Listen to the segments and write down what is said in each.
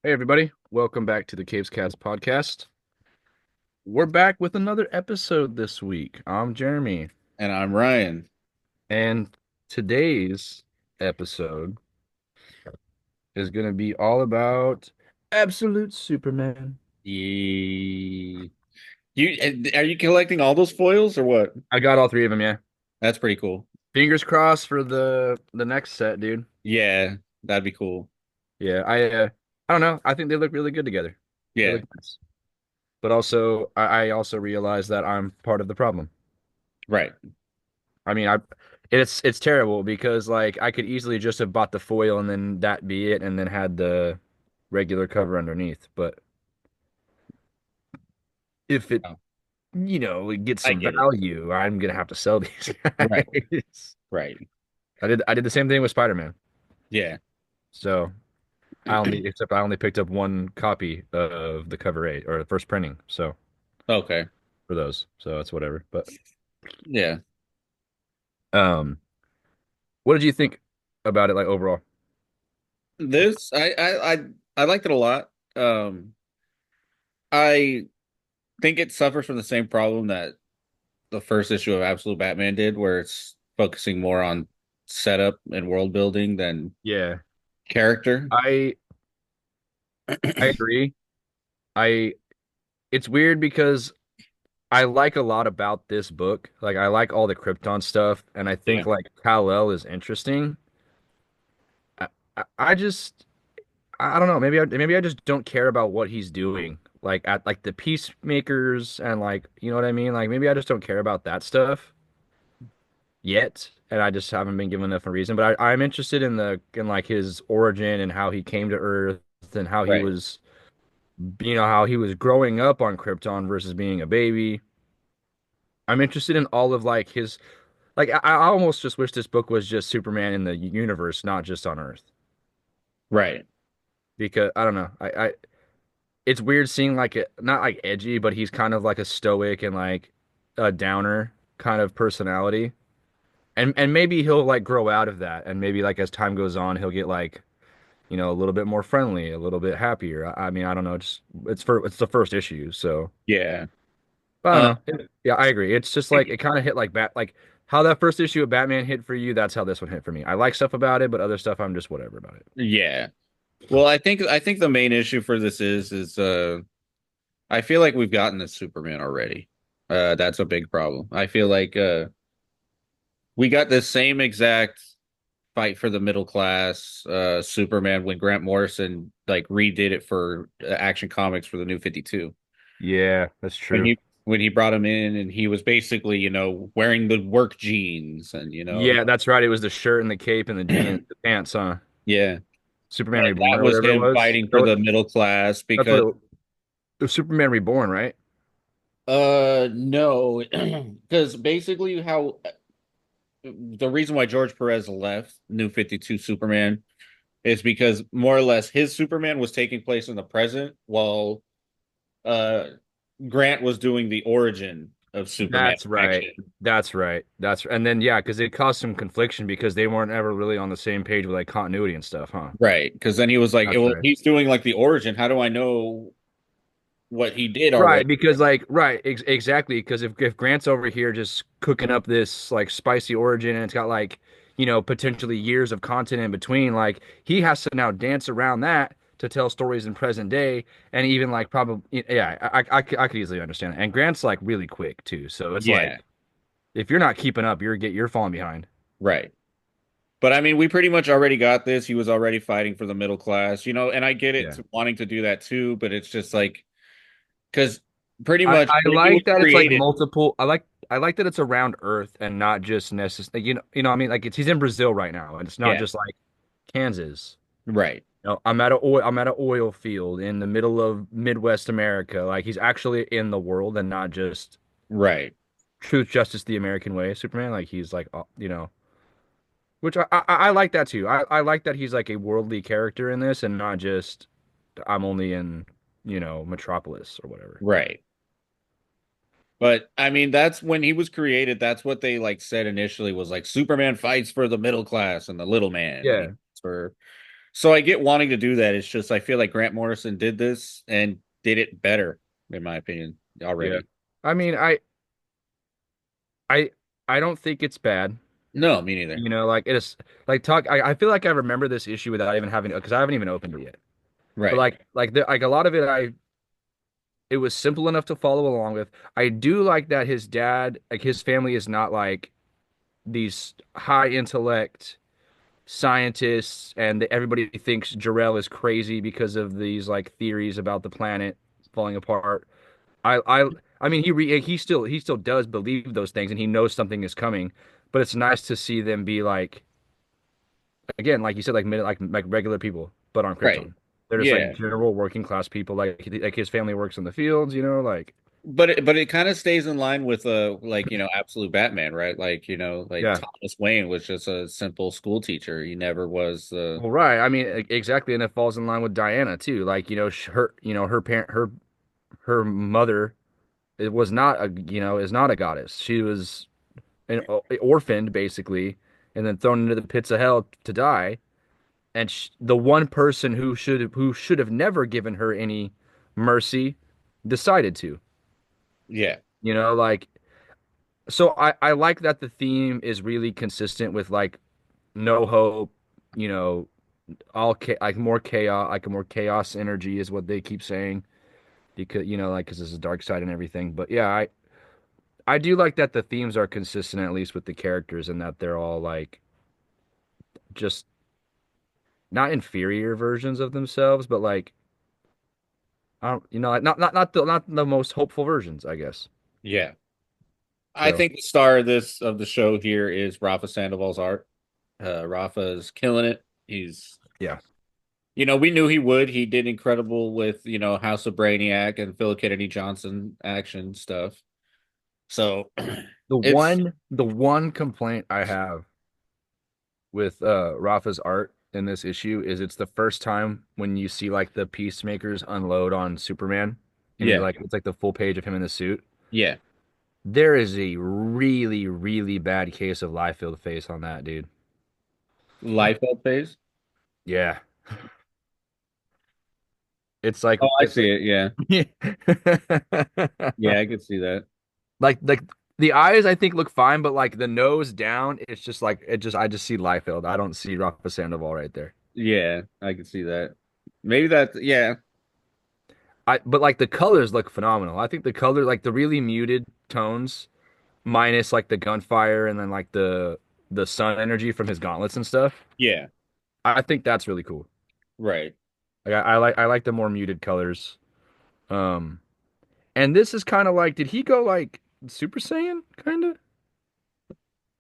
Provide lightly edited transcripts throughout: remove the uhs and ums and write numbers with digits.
Hey everybody, welcome back to the Caves Cast podcast. We're back with another episode this week. I'm Jeremy, And I'm Ryan. and today's episode is going to be all about Absolute Superman. Ye- are you collecting all those foils or what? I got all three of them, yeah. That's pretty cool. Fingers crossed for the next set, dude. Yeah, that'd be cool. Yeah, I don't know. I think they look really good together. They Yeah, look nice. But also, I also realize that I'm part of the problem. right. I mean, it's terrible because like I could easily just have bought the foil and then that be it and then had the regular cover underneath. But if it, Oh, it gets I some get it. value, I'm gonna have to sell these Right, guys. right. I did the same thing with Spider-Man. Yeah. So I only picked up one copy of the cover eight or the first printing. So Okay. for those, so it's whatever. But Yeah. um, what did you think about it like overall? This I liked it a lot. I think it suffers from the same problem that the first issue of Absolute Batman did, where it's focusing more on setup and world building than Yeah, character. I I agree. I It's weird because I like a lot about this book. Like I like all the Krypton stuff, and I think Yeah. like Kal-El is interesting. I, I just I don't know. Maybe I just don't care about what he's doing. Like at like the Peacemakers and like you know what I mean. Like maybe I just don't care about that stuff yet, and I just haven't been given enough a reason. But I'm interested in the like his origin and how he came to Earth and how he Right. was how he was growing up on Krypton versus being a baby. I'm interested in all of like his like I almost just wish this book was just Superman in the universe, not just on Earth. Right. Because I don't know. I it's weird seeing like it not like edgy, but he's kind of like a stoic and like a downer kind of personality. And maybe he'll like grow out of that and maybe like as time goes on he'll get like, a little bit more friendly, a little bit happier. I mean, I don't know, just it's the first issue, so Yeah. but I Uh, don't know. Yeah, I agree. It's just like it kind of hit like like how that first issue of Batman hit for you, that's how this one hit for me. I like stuff about it, but other stuff I'm just whatever about it. yeah. Well, I think the main issue for this is I feel like we've gotten the Superman already. That's a big problem. I feel like we got the same exact fight for the middle class Superman when Grant Morrison like redid it for Action Comics for the New 52. Yeah, that's When true. he brought him in and he was basically, wearing the work jeans and Yeah, that's right. It was the shirt and the cape and the jeans, the pants, huh? yeah. Superman That Reborn or was whatever it him was. fighting for the middle class That's what because it was Superman Reborn, right? no, because basically how the reason why George Perez left New 52 Superman is because more or less his Superman was taking place in the present while uh Grant was doing the origin of Superman That's right. action. That's right. And then yeah, because it caused some confliction because they weren't ever really on the same page with like continuity and stuff, huh? Right. Because then he was like, That's well, right. he's doing like the origin. How do I know what he did already? Right, because like right, exactly. Because if Grant's over here just cooking up this like spicy origin and it's got like potentially years of content in between, like he has to now dance around that to tell stories in present day, and even like probably yeah, I could easily understand it. And Grant's like really quick too, so it's Yeah. like if you're not keeping up, you're falling behind. Right. But I mean, we pretty much already got this. He was already fighting for the middle class, and I get it Yeah. to wanting to do that too, but it's just like because pretty I, much I when he was like that it's like created, multiple. I like that it's around Earth and not just necessarily. I mean, like he's in Brazil right now, and it's not yeah, just like Kansas. right, I'm at an oil field in the middle of Midwest America. Like he's actually in the world and not just right, truth, justice, the American way, Superman. Like he's like which I like that too. I like that he's like a worldly character in this and not just I'm only in Metropolis or whatever. right. But I mean, that's when he was created. That's what they like said initially was like Superman fights for the middle class and the little man, and he Yeah. fights for. So I get wanting to do that. It's just I feel like Grant Morrison did this and did it better, in my opinion, Yeah. already. I mean, I I don't think it's bad. No, me neither. You know, like it is like talk. I feel like I remember this issue without even having because I haven't even opened it yet. But Right. like a lot of it, it was simple enough to follow along with. I do like that his dad, like his family, is not like these high intellect scientists, and everybody thinks Jarrell is crazy because of these like theories about the planet falling apart. I I I mean he still does believe those things and he knows something is coming, but it's nice to see them be like again like you said like regular people but on Right. Krypton. They're just like Yeah. general working class people like his family works in the fields, you know, like But it kind of stays in line with like absolute Batman, right? Like like yeah. Thomas Wayne was just a simple school teacher. He never was Well, right. I mean, exactly, and it falls in line with Diana too. Like, her, her parent, her mother, it was not a, is not a goddess. She was orphaned basically, and then thrown into the pits of hell to die. And the one person who should have never given her any mercy decided to. yeah. Like so I like that the theme is really consistent with like no hope, you know, like more chaos, like a more chaos energy is what they keep saying because like because this is dark side and everything. But yeah, I do like that the themes are consistent at least with the characters and that they're all like just not inferior versions of themselves, but like I don't, like not the most hopeful versions, I guess. Yeah. I So think the star of the show here is Rafa Sandoval's art. Rafa is killing it. He's yeah, we knew he would. He did incredible with, House of Brainiac and Phil Kennedy Johnson action stuff. So it's the one complaint I have with Rafa's art in this issue is it's the first time when you see like the peacemakers unload on Superman and he yeah, like it's like the full page of him in the suit. yeah. There is a really, really bad case of Liefeld face on that dude. Liefeld phase. Yeah. It's like Oh, I it's see it. Yeah. like Yeah, I could see that. like the eyes I think look fine, but like the nose down, it's just like it just I just see Liefeld. I don't see Rafa Sandoval right there. Yeah, I could see that. Maybe that, yeah. But like the colors look phenomenal. I think the color like the really muted tones minus like the gunfire and then like the sun energy from his gauntlets and stuff. Yeah, I think that's really cool. right. Like I like the more muted colors. Um and this is kind of like did he go like Super Saiyan kind of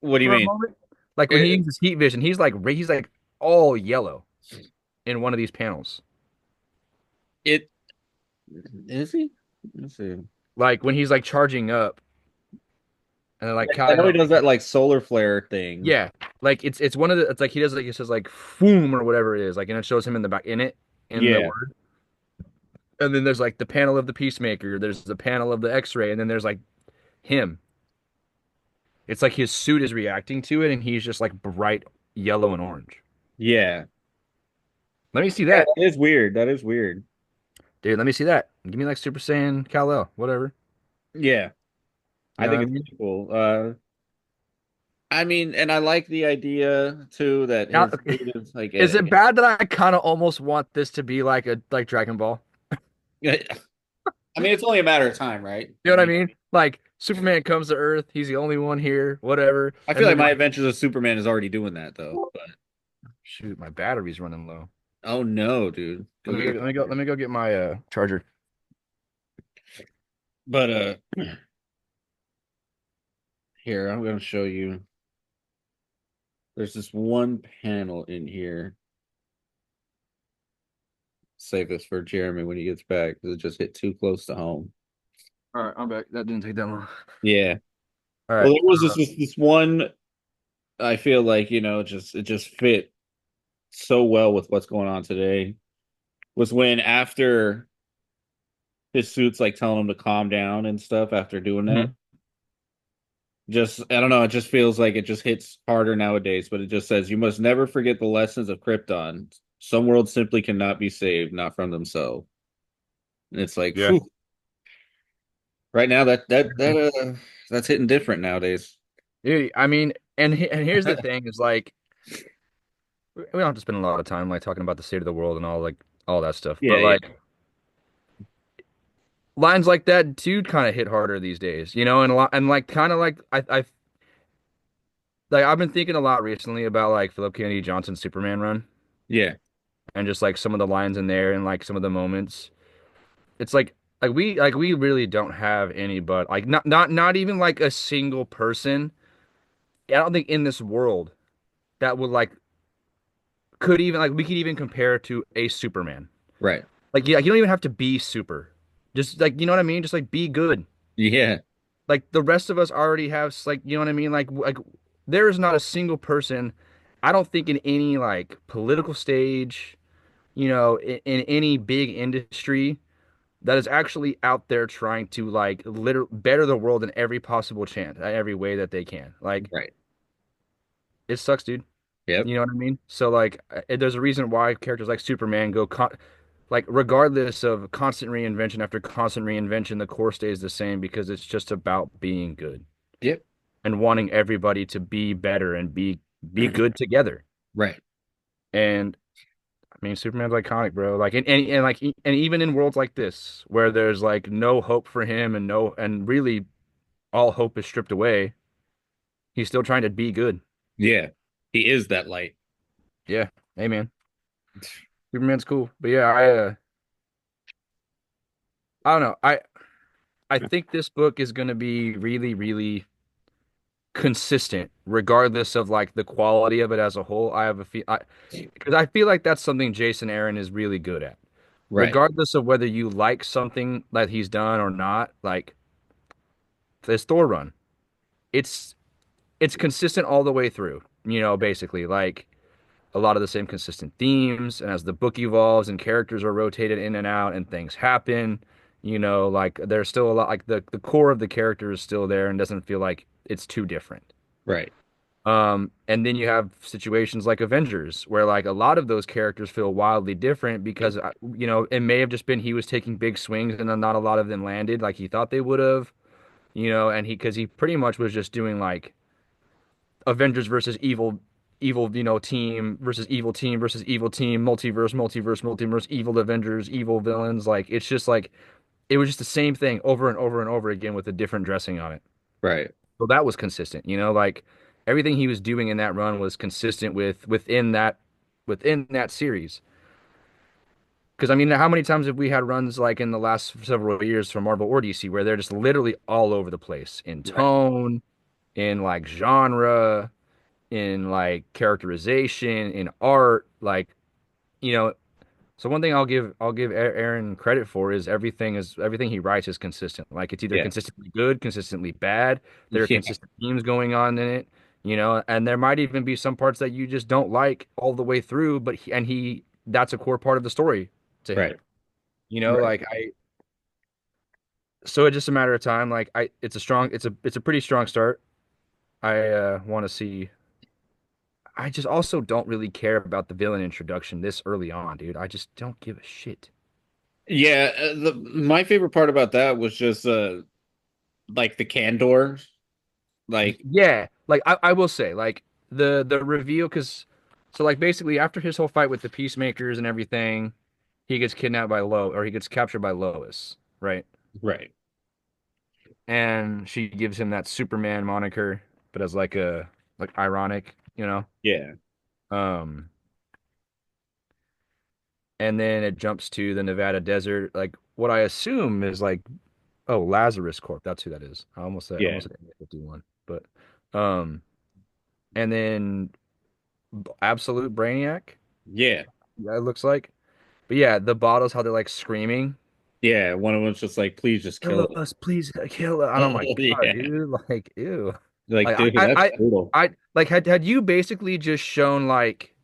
What do you for a mean? moment? Like when he It, uses heat vision, he's like all yellow in one of these panels. it is he? Let's see. Like when he's like charging up and then like I know he Kal-El. does that like solar flare thing. Yeah, like it's one of the it's like he does like it says like "foom" or whatever it is, like and it shows him in the back in the Yeah, word, and then there's like the panel of the Peacemaker, there's the panel of the X-Ray, and then there's like him. It's like his suit is reacting to it, and he's just like bright yellow and orange. yeah. Let me see Yeah, that, that is weird. That is weird. dude. Let me see that. Give me like Super Saiyan Kal-El, whatever. Yeah, You I know what think I it's mean? pretty cool. I mean, and I like the idea too that Now, his suit is like is it bad that I kind of almost want this to be like a like Dragon Ball? I mean, it's only a matter of time, right? You know I what I mean, mean? Like Superman comes to Earth, he's the only one here, whatever. I feel And like then My like Adventures of Superman is already doing that though. But shoot, my battery's running low. oh no, dude, go get your. Let me go get my charger. But here I'm gonna show you. There's this one panel in here. Save this for Jeremy when he gets back because it just hit too close to home. All right, I'm back. That didn't take that long. Yeah. All Well, right. there was this one. I feel like just it just fit so well with what's going on today. Was when after his suit's like telling him to calm down and stuff after doing that. Mhm. Just I don't know, it just feels like it just hits harder nowadays, but it just says you must never forget the lessons of Krypton. Some worlds simply cannot be saved, not from themselves. And it's like, Yeah. whew, right now that's hitting different nowadays. Yeah, I mean, and here's the thing is like we don't have to spend a lot of time like talking about the state of the world and all that stuff. Yeah, But yeah, like lines like that do kind of hit harder these days, and a lot and like kind of like I've been thinking a lot recently about like Philip Kennedy Johnson's Superman run yeah, and just like some of the lines in there and like some of the moments. It's like we really don't have any but like not even like a single person. I don't think in this world that would like could even like we could even compare to a Superman. right. Like yeah, you don't even have to be super. Just like you know what I mean? Just like be good. Yeah, Like the rest of us already have like you know what I mean? Like there is not a single person, I don't think in any like political stage, in any big industry that is actually out there trying to like better the world in every possible chance, every way that they can. Like right. it sucks, dude. Yep. You know what I mean? So like, there's a reason why characters like Superman like regardless of constant reinvention after constant reinvention, the core stays the same because it's just about being good Yep. and wanting everybody to be better and be good together. Right. And I mean, Superman's iconic, bro. Like, and like, and even in worlds like this where there's like no hope for him and really all hope is stripped away, he's still trying to be good. Yeah. He is that light. Yeah. Hey, man. Superman's cool. But yeah, I don't know. I think this book is going to be really, really consistent, regardless of like the quality of it as a whole. I have a feel, because I feel like that's something Jason Aaron is really good at. Right. Regardless of whether you like something that he's done or not, like this Thor run, it's it's consistent all the way through. Basically like a lot of the same consistent themes, and as the book evolves and characters are rotated in and out and things happen, like there's still a lot like the core of the character is still there and doesn't feel like it's too different. Right. And then you have situations like Avengers, where like a lot of those characters feel wildly different because it may have just been he was taking big swings and then not a lot of them landed like he thought they would have, and because he pretty much was just doing like Avengers versus evil, team versus evil team, multiverse, evil Avengers, evil villains. Like it's just like it was just the same thing over and over and over again with a different dressing on it. Right. So that was consistent, like everything he was doing in that run was consistent within that series. Because I mean, how many times have we had runs like in the last several years from Marvel or DC where they're just literally all over the place in Right. tone, in like genre, in like characterization, in art, like you know. So one thing I'll give Aaron credit for is everything he writes is consistent. Like it's either Yeah. consistently good, consistently bad. There are Yeah. consistent themes going on in it, and there might even be some parts that you just don't like all the way through, but he that's a core part of the story to him. Right. Right. Like so it's just a matter of time. Like it's a pretty strong start. I want to see. I just also don't really care about the villain introduction this early on, dude. I just don't give a shit. Yeah, my favorite part about that was just like the candor. Like, Yeah, like I will say, like the reveal, because so like basically after his whole fight with the Peacemakers and everything, he gets kidnapped by he gets captured by Lois, right? right. And she gives him that Superman moniker, but as like a like ironic, Yeah. Um, and then it jumps to the Nevada desert, like what I assume is like, oh, Lazarus Corp. That's who that is. Yeah. I almost said Area 51, but um, and then Absolute Brainiac. Yeah. Yeah, it looks like. But yeah, the bottles, how they're like screaming, Yeah. One of them's just like, please just kill "Kill us, please, kill us!" And I'm it. like, God, Yeah. dude, like, ew. Like, Like, dude, that's brutal. like, had you basically just shown like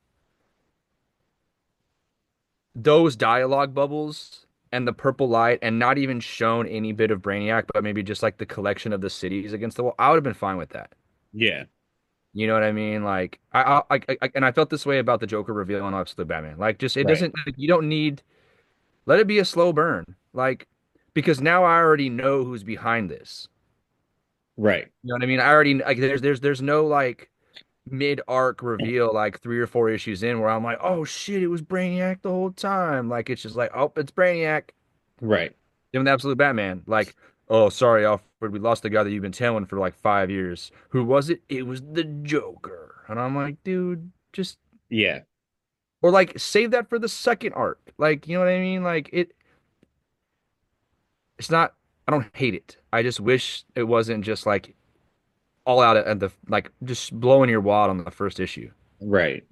those dialogue bubbles and the purple light, and not even shown any bit of Brainiac, but maybe just like the collection of the cities against the wall, I would have been fine with that. Yeah. You know what I mean? Like and I felt this way about the Joker reveal on Absolute Batman. Like just it Right. doesn't like, you don't need let it be a slow burn. Like because now I already know who's behind this. Right. You know what I mean? I already like there's no like mid arc reveal like 3 or 4 issues in where I'm like, oh shit, it was Brainiac the whole time. Like it's just like, oh, it's Brainiac. Right. Even the Absolute Batman. Like, oh, sorry, Alfred, we lost the guy that you've been tailing for like 5 years. Who was it? It was the Joker. And I'm like, dude, just Yeah. or like save that for the second arc. Like, you know what I mean? Like it's not. I don't hate it. I just wish it wasn't just like all out at the like just blowing your wad on the first issue. Right.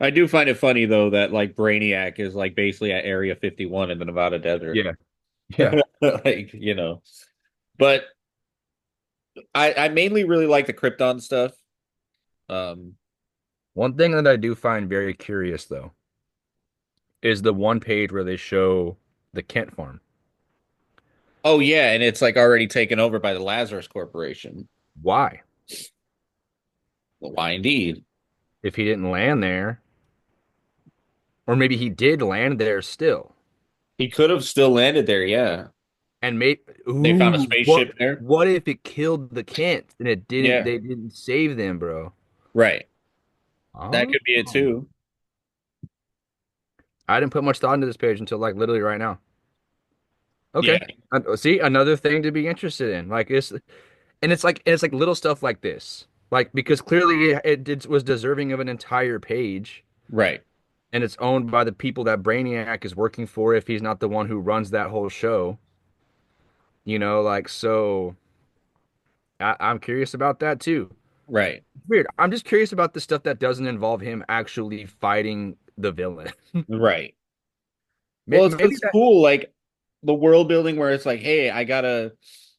I do find it funny though that like Brainiac is like basically at Area 51 in the Nevada desert. Yeah, yeah. Like, but I mainly really like the Krypton stuff. Um, One thing that I do find very curious though is the one page where they show the Kent farm. oh yeah, and it's like already taken over by the Lazarus Corporation. Why? Why indeed? If he didn't land there, or maybe he did land there still. He could have still landed there, yeah. And maybe They found a ooh, spaceship there. what if it killed the Kents and it didn't Yeah, they didn't save them, bro? right. That Oh. could be it too. I didn't put much thought into this page until like literally right now. Okay. Yeah, See, another thing to be interested in. Like it's like little stuff like this. Like because clearly it was deserving of an entire page right, and it's owned by the people that Brainiac is working for if he's not the one who runs that whole show. You know, like so I'm curious about that too. right, Weird. I'm just curious about the stuff that doesn't involve him actually fighting the villain. right. Well, Maybe it's that, cool, like the world building where it's like, hey,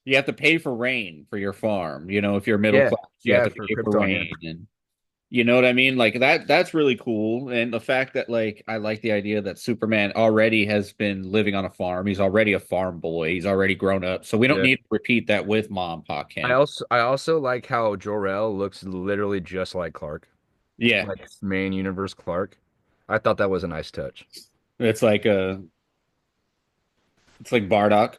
you have to pay for rain for your farm. If you're middle yeah, class, you have yeah, to for pay for Krypton, yeah. rain, and you know what I mean? Like that's really cool. And the fact that like I like the idea that Superman already has been living on a farm. He's already a farm boy. He's already grown up. So we don't Yeah. need to repeat that with Mom Pa Kent. I also like how Jor-El looks literally just like Clark, Yeah. like main universe Clark. I thought that was a nice touch. It's like it's like Bardock.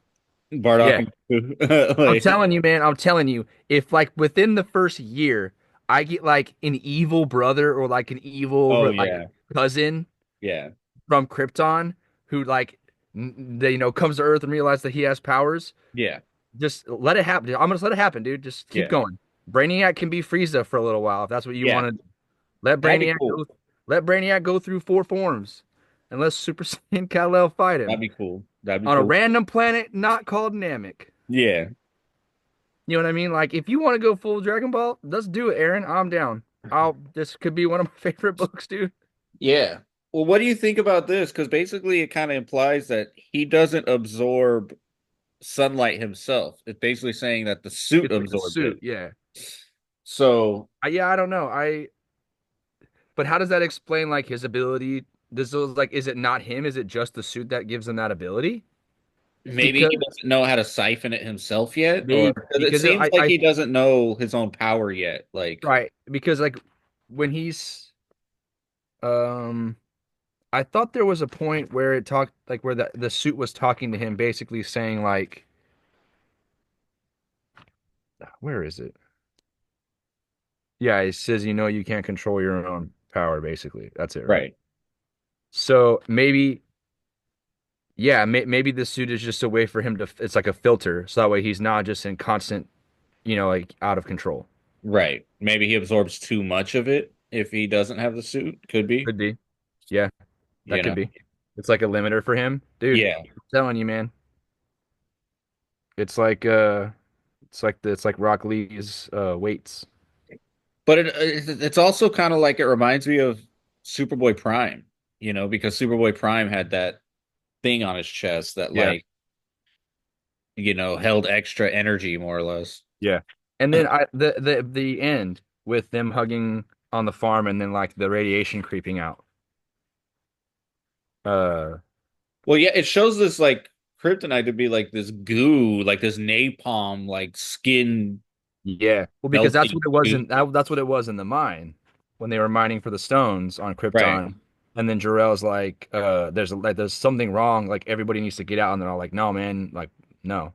Bardock Yeah. and I'm like telling you, man, I'm telling you, if like within the first year I get like an evil brother or like an evil oh like yeah. cousin Yeah. from Krypton who like they comes to Earth and realizes that he has powers. Yeah. Just let it happen. I'm gonna just let it happen, dude. Just keep Yeah. going. Brainiac can be Frieza for a little while if that's what you Yeah. want to. Let That'd be Brainiac cool. go. Let Brainiac go through 4 forms, and let Super Saiyan Kal-El fight That'd him be cool. That'd be on a cool. random planet not called Namek. Yeah. You know what I mean? Like if you want to go full Dragon Ball, let's do it, Aaron. I'm down. I'll. This could be one of my favorite books, dude. Yeah. Well, what do you think about this? Because basically it kind of implies that he doesn't absorb sunlight himself. It's basically saying that the suit It's like the absorbs it. suit, yeah. So Yeah, I don't know. But how does that explain like his ability? Does those like is it not him? Is it just the suit that gives him that ability? maybe he Because doesn't know how to siphon it himself yet, or maybe because it because seems like I he doesn't know his own power yet. Like, right because like when he's um I thought there was a point where it talked like where the suit was talking to him basically saying like where is it? Yeah, it says you can't control your own power basically. That's it, right? right, So maybe yeah, maybe the suit is just a way for him to it's like a filter so that way he's not just in constant, like out of control. right. Maybe he absorbs too much of it if he doesn't have the suit. Could be, Could be. Yeah, that you could know. be. It's like a limiter for him. Dude, Yeah, I'm telling you, man. It's like it's like Rock Lee's weights. but it's also kind of like it reminds me of Superboy Prime, because Superboy Prime had that thing on his chest that Yeah. like held extra energy more or less. Yeah. And then the end with them hugging on the farm and then like the radiation creeping out. Uh Well, yeah, it shows this like kryptonite to be like this goo, like this napalm, like skin. Yeah. Well, because that's melting what it was too. in that's what it was in the mine when they were mining for the stones on Right, Krypton. And then Jor-El's like, there's something wrong. Like everybody needs to get out. And they're all like, no, man, like no,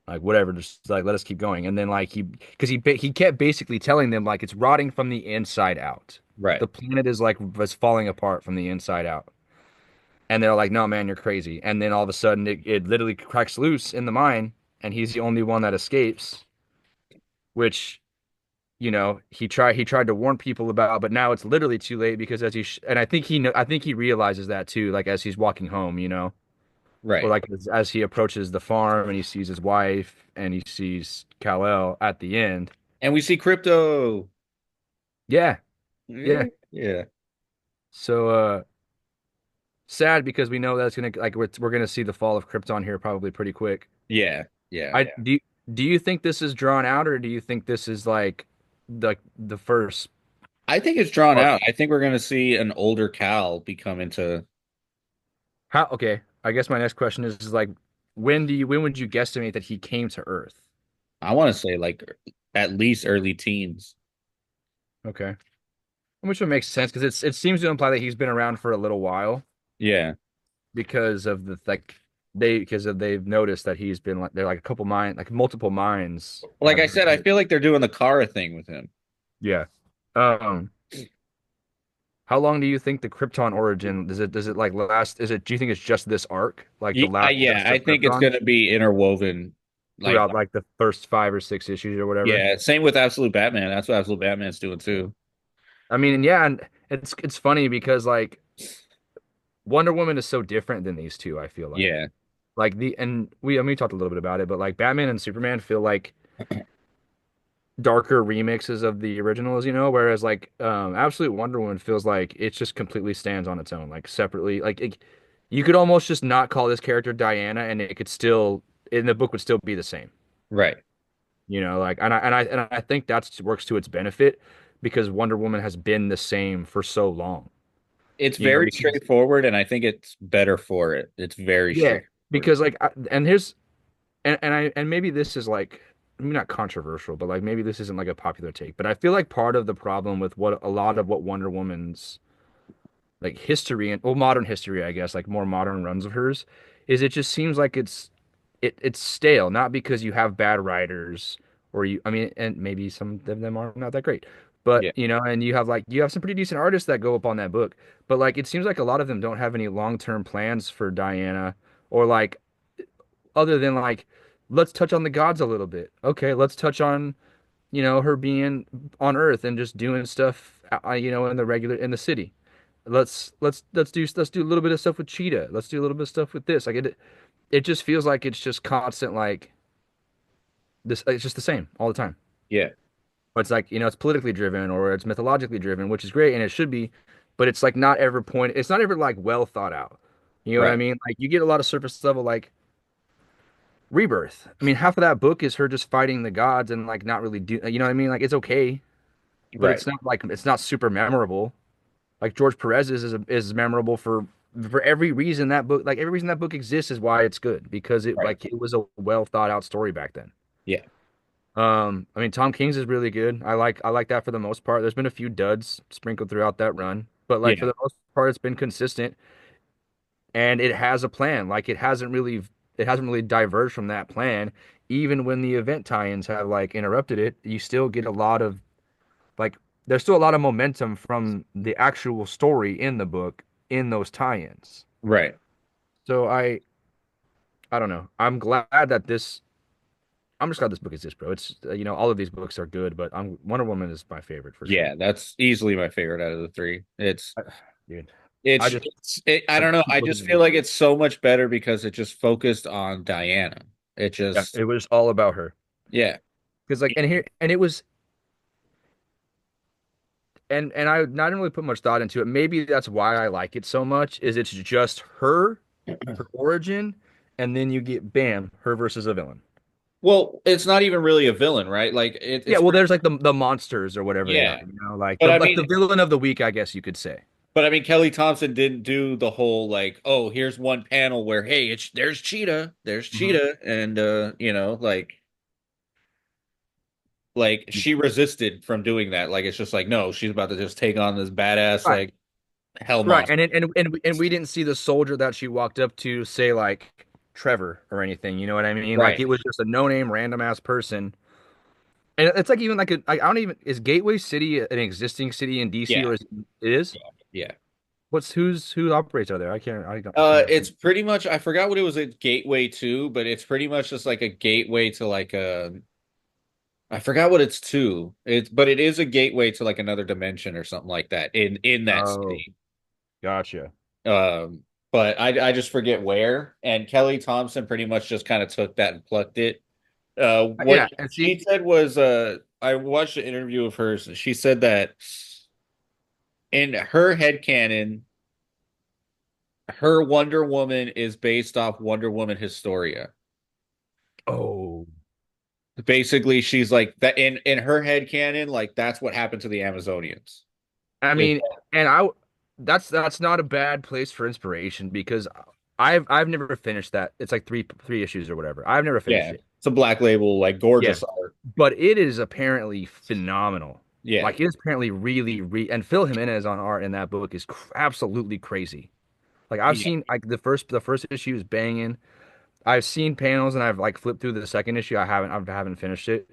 like whatever, just like let us keep going. And then like because he kept basically telling them like it's rotting from the inside out. right. The planet is like was falling apart from the inside out. And they're like, no, man, you're crazy. And then all of a sudden it literally cracks loose in the mine, and he's the only one that escapes, which he tried to warn people about, but now it's literally too late because and I think he realizes that too, like as he's walking home, or Right. like as he approaches the farm and he sees his wife and he sees Kal-El at the end. And we see Crypto. Yeah, yeah. Yeah. Yeah. So sad because we know that's gonna like we're gonna see the fall of Krypton here probably pretty quick. Yeah. Yeah. I do. Do you think this is drawn out, or do you think this is like the first I think it's drawn part? out. I think we're going to see an older Cal become into, How? Okay, I guess my next question is like, when would you guesstimate that he came to Earth? I want to say like at least early teens. Okay, which would make sense because it seems to imply that he's been around for a little while Yeah. because of the like they've noticed that he's been like they're like a couple mine like multiple mines Like have I been said, I hit. feel like they're doing the Kara thing with him. Yeah. Um. How long do you think the Krypton origin does it like last? Do you think it's just this arc, like the last Yeah, test I of think it's Krypton going to be interwoven. Like, throughout like the first 5 or 6 issues or whatever? yeah, same with Absolute Batman. That's what Absolute Batman's doing too. I mean, yeah, and it's funny because like Wonder Woman is so different than these two, I feel Yeah. like the and we I mean we talked a little bit about it, but like Batman and Superman feel like darker remixes of the originals, whereas like Absolute Wonder Woman feels like it just completely stands on its own, like separately. You could almost just not call this character Diana, and it could still in the book would still be the same. Right. Like and I think that's works to its benefit because Wonder Woman has been the same for so long. It's very Because straightforward, and I think it's better for it. It's very yeah, straightforward. because like and here's and maybe this is like maybe not controversial, but like maybe this isn't like a popular take, but I feel like part of the problem with what a lot of what Wonder Woman's like history and well modern history, I guess, like more modern runs of hers, is it just seems like it's stale, not because you have bad writers or I mean, and maybe some of them are not that great. But Yeah. and you have some pretty decent artists that go up on that book, but like it seems like a lot of them don't have any long-term plans for Diana or like other than like let's touch on the gods a little bit. Okay, let's touch on her being on Earth and just doing stuff in the city. Let's do a little bit of stuff with Cheetah. Let's do a little bit of stuff with this. Like it just feels like it's just constant like this it's just the same all the time. Yeah. But it's like, it's politically driven or it's mythologically driven, which is great and it should be, but it's not ever like well thought out. You know what I Right. mean? Like you get a lot of surface level like Rebirth. I mean, half of that book is her just fighting the gods and like not really you know what I mean? Like it's okay, but Right. it's not super memorable. Like George Perez's is memorable for every reason that book like every reason that book exists is why it's good because Right. it was a well thought out story back then. Yeah. I mean Tom King's is really good. I like that for the most part. There's been a few duds sprinkled throughout that run, but like for Yeah. the most part it's been consistent and it has a plan. Like it hasn't really diverged from that plan. Even when the event tie-ins have like interrupted it, you still get a lot of like there's still a lot of momentum from the actual story in the book in those tie-ins. Right. So I don't know. I'm just glad this book exists, bro. It's all of these books are good, but Wonder Woman is my favorite for sure. Yeah. That's easily my favorite out of the three. I- Dude, I just I I don't know. keep I looking just at feel this. like it's so much better because it just focused on Diana. It Yeah, just, it was all about her. yeah. Because like and it was and I didn't really put much thought into it. Maybe that's why I like it so much, is it's just her origin, and then you get bam, her versus a villain. Well, it's not even really a villain, right? Like Yeah, it's well, there's like the monsters or whatever they are, yeah. like But the I like mean, the villain of the week, I guess you could say. Kelly Thompson didn't do the whole like, oh, here's one panel where hey, it's there's Mhm. Cheetah, and like like she resisted from doing that. Like it's just like no, she's about to just take on this badass Right. like hell Right. monster. And we didn't see the soldier that she walked up to say like Trevor or anything. You know what I mean? Like Right. it was just a no-name random ass person. And it's like even like I don't even is Gateway City an existing city in DC Yeah. or it is? Yeah. What's who operates out there? I can't remember. It's pretty much I forgot what it was a gateway to, but it's pretty much just like a gateway to like a I forgot what it's to. It's but it is a gateway to like another dimension or something like that in that Oh, city. gotcha. Um, but I just forget where. And Kelly Thompson pretty much just kind of took that and plucked it. What Yeah, and see, she said was I watched an interview of hers. She said that in her head canon, her Wonder Woman is based off Wonder Woman Historia. oh, Basically, she's like that in her head canon, like that's what happened to the Amazonians. I It- mean, and that's not a bad place for inspiration because I've never finished that. It's like three issues or whatever. I've never finished yeah, it. it's a Black Label, like Yeah, gorgeous art. but it is apparently phenomenal. Yeah, Like it is apparently really and Phil Jimenez on art in that book is absolutely crazy. Like I've yeah, seen like the first issue is banging. I've seen panels and I've like flipped through the second issue. I haven't finished it,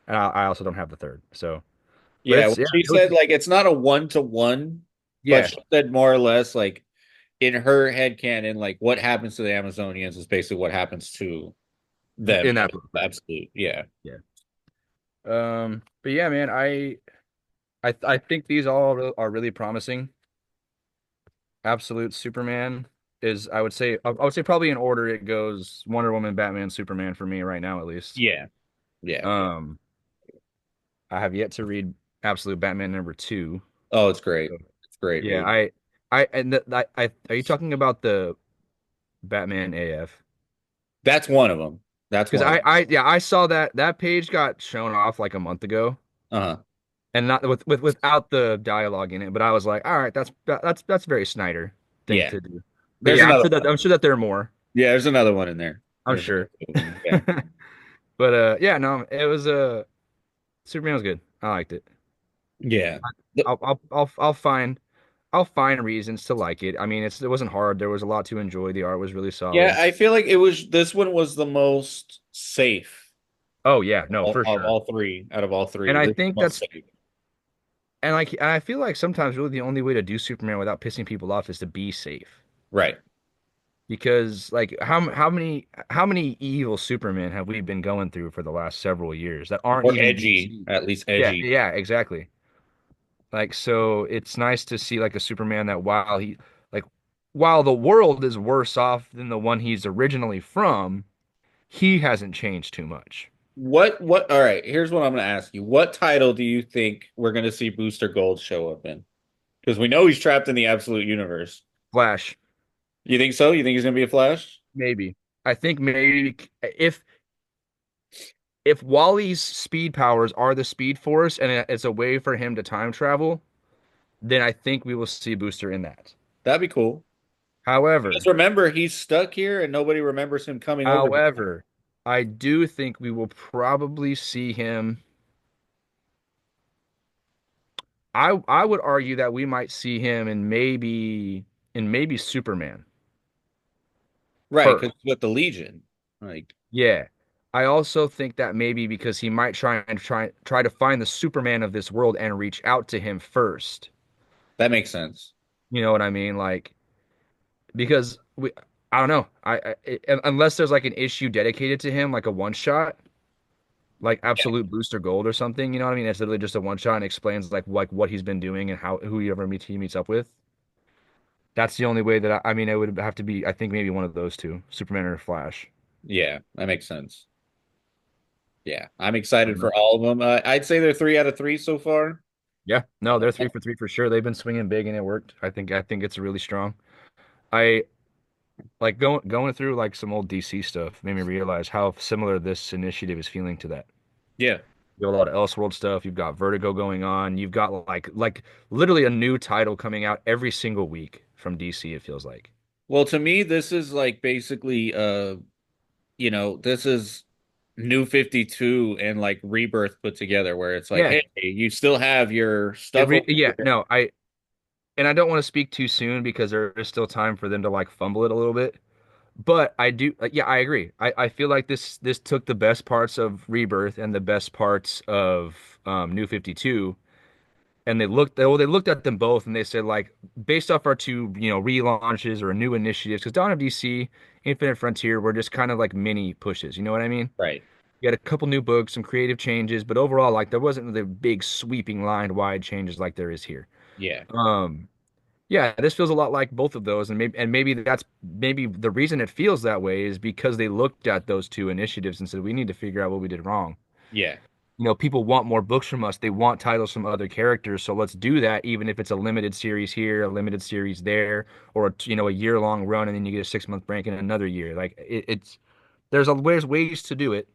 and I also don't have the third. So, but yeah. Well, yeah, she it was said like it's not a one to one, but yeah she said more or less like in her head canon, like what happens to the Amazonians is basically what happens to them. in that book, right? Absolute, yeah, Yeah. But yeah, man, I think these all are really promising. Absolute Superman is, I would say probably in order it goes Wonder Woman, Batman, Superman for me right now at least. yeah, yeah. Um, I have yet to read Absolute Batman #2. Oh, it's great. So, It's great, yeah, dude. are you talking about the Batman AF? That's one of them. That's Because one of them. yeah, I saw that page got shown off like a month ago, Uh-huh. and not without the dialogue in it. But I was like, all right, that's very Snyder thing Yeah. to do. But There's yeah, another one. I'm sure that there are more. Yeah, there's another one in there. I'm There's sure. another one. Yeah. But yeah, no, it was Superman was good. I liked it. Yeah. Th- I'll find reasons to like it. I mean, it wasn't hard. There was a lot to enjoy. The art was really Yeah, solid. I feel like it was this one was the most safe Oh yeah, no, for of sure. all three, out of all And three. I This is the think most that's safe. and I feel like sometimes really the only way to do Superman without pissing people off is to be safe. Right. Because like how many evil Supermen have we been going through for the last several years that aren't Or even edgy, DC? at least Yeah, edgy. yeah, exactly. Like so it's nice to see like a Superman that like while the world is worse off than the one he's originally from, he hasn't changed too much. What all right, here's what I'm gonna ask you. What title do you think we're gonna see Booster Gold show up in? Because we know he's trapped in the absolute universe. Flash, You think so? You think he's gonna be a Flash? maybe. I think maybe if Wally's speed powers are the Speed Force and it's a way for him to time travel, then I think we will see Booster in that. That'd be cool. Just However, remember, he's stuck here and nobody remembers him coming over here. however, I do think we will probably see him. I would argue that we might see him in maybe Superman Right, first. because with the Legion. Like, Yeah. I also think that maybe because he might try to find the Superman of this world and reach out to him first. that makes sense. You know what I mean? Like because I don't know. Unless there's like an issue dedicated to him, like a one shot, like Yeah. Absolute Booster Gold or something. You know what I mean? It's literally just a one shot and explains like what he's been doing and how who he meets up with. That's the only way that I mean it would have to be I think maybe one of those two, Superman or Flash. Yeah, that makes sense. Yeah, I'm I excited don't know. for all of them. I'd say they're 3 out of 3 so far. Yeah, no, they're 3 for 3 for sure. They've been swinging big and it worked. I think it's really strong. I like going through like some old DC stuff made me realize how similar this initiative is feeling to that. Yeah. You have a lot of Elseworld stuff. You've got Vertigo going on. You've got like literally a new title coming out every single week from DC, it feels like. Well, to me, this is like basically, this is New 52 and like Rebirth put together, where it's like, Yeah, hey, you still have your stuff over yeah, here. no, and I don't want to speak too soon because there is still time for them to like fumble it a little bit. But I do, yeah, I agree. I feel like this took the best parts of Rebirth and the best parts of New 52, and they looked at them both and they said like, based off our two relaunches or new initiatives, because Dawn of DC, Infinite Frontier were just kind of like mini pushes. You know what I mean? Right. You had a couple new books, some creative changes, but overall, like there wasn't the big sweeping line wide changes like there is here. Yeah. Um, yeah, this feels a lot like both of those, and maybe that's maybe the reason it feels that way is because they looked at those two initiatives and said we need to figure out what we did wrong. Yeah. People want more books from us. They want titles from other characters, so let's do that, even if it's a limited series here, a limited series there, or a year-long run, and then you get a 6-month break in another year. Like it's there's ways to do it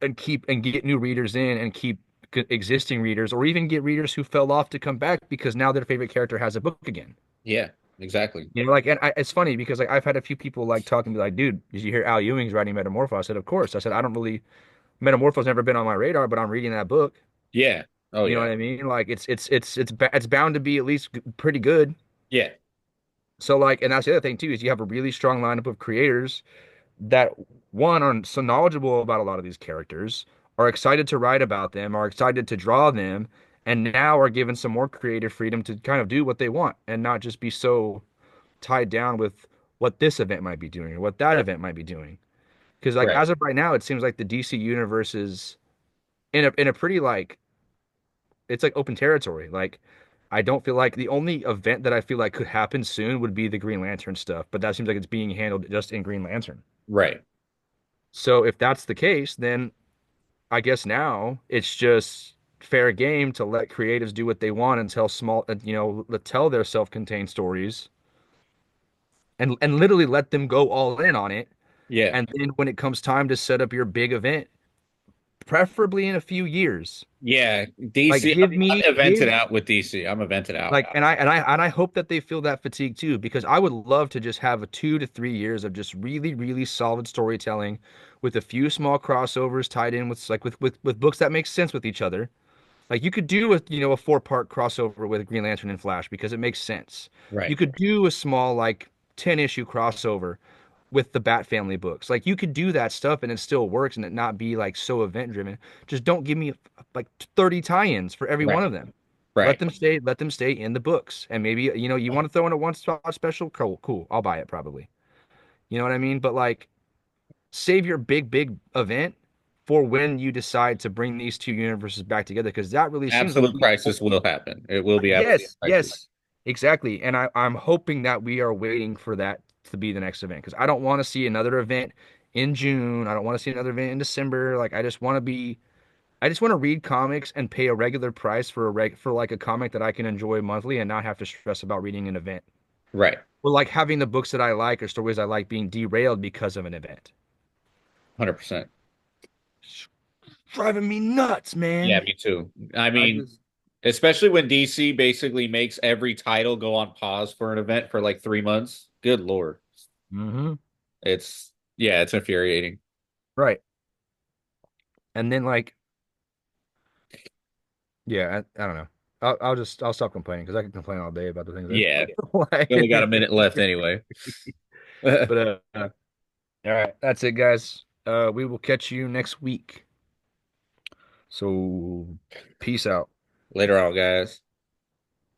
and keep and get new readers in and keep existing readers, or even get readers who fell off to come back because now their favorite character has a book again. Yeah. Exactly. Like, and it's funny because like I've had a few people like talking to me like, dude, did you hear Al Ewing's writing Metamorpho? I said, of course. I said, I don't really Metamorpho's never been on my radar, but I'm reading that book. Yeah. Oh You know yeah. what I mean? Like, it's bound to be at least pretty good. Yeah. So like, and that's the other thing too is you have a really strong lineup of creators that one are so knowledgeable about a lot of these characters, are excited to write about them, are excited to draw them, and now are given some more creative freedom to kind of do what they want and not just be so tied down with what this event might be doing or what that event might be doing. Because like Right. as of right now, it seems like the DC universe is in a pretty like it's like open territory. Like I don't feel like the only event that I feel like could happen soon would be the Green Lantern stuff, but that seems like it's being handled just in Green Lantern. Right. So if that's the case, then I guess now it's just fair game to let creatives do what they want and tell tell their self-contained stories and literally let them go all in on it. Yeah. And then when it comes time to set up your big event, preferably in a few years, Yeah. like DC. I'm evented out with DC. I'm evented out like now. and I hope that they feel that fatigue too, because I would love to just have a 2 to 3 years of just really, really solid storytelling with a few small crossovers tied in with like with books that make sense with each other. Like you could do a 4-part crossover with Green Lantern and Flash because it makes sense. You Right. could do a small like 10 issue crossover with the Bat Family books. Like you could do that stuff and it still works and it not be like so event driven. Just don't give me like 30 tie-ins for every one Right. of them. Right. Let them stay in the books. And maybe you want to throw in a one spot special, cool, cool. I'll buy it probably. You know what I mean? But like save your big event for when you decide to bring these two universes back together because that really seems like Absolute crisis will happen. It will be absolutely yes, a crisis. yes, exactly. And I'm hoping that we are waiting for that to be the next event because I don't want to see another event in June. I don't want to see another event in December. Like I just want to read comics and pay a regular price for for like a comic that I can enjoy monthly and not have to stress about reading an event. Right. Or like having the books that I like or stories I like being derailed because of an event. 100%. It's driving me nuts, Yeah, man. me too. I I mean, just especially when DC basically makes every title go on pause for an event for like 3 months. Good Lord. hmm Yeah, it's infuriating. Right. And then like yeah, I don't know. I'll stop complaining because I can complain all day about the things Yeah. I We only got a like. minute left anyway. But all right, that's it, guys. We will catch you next week. So peace out. Later on, guys.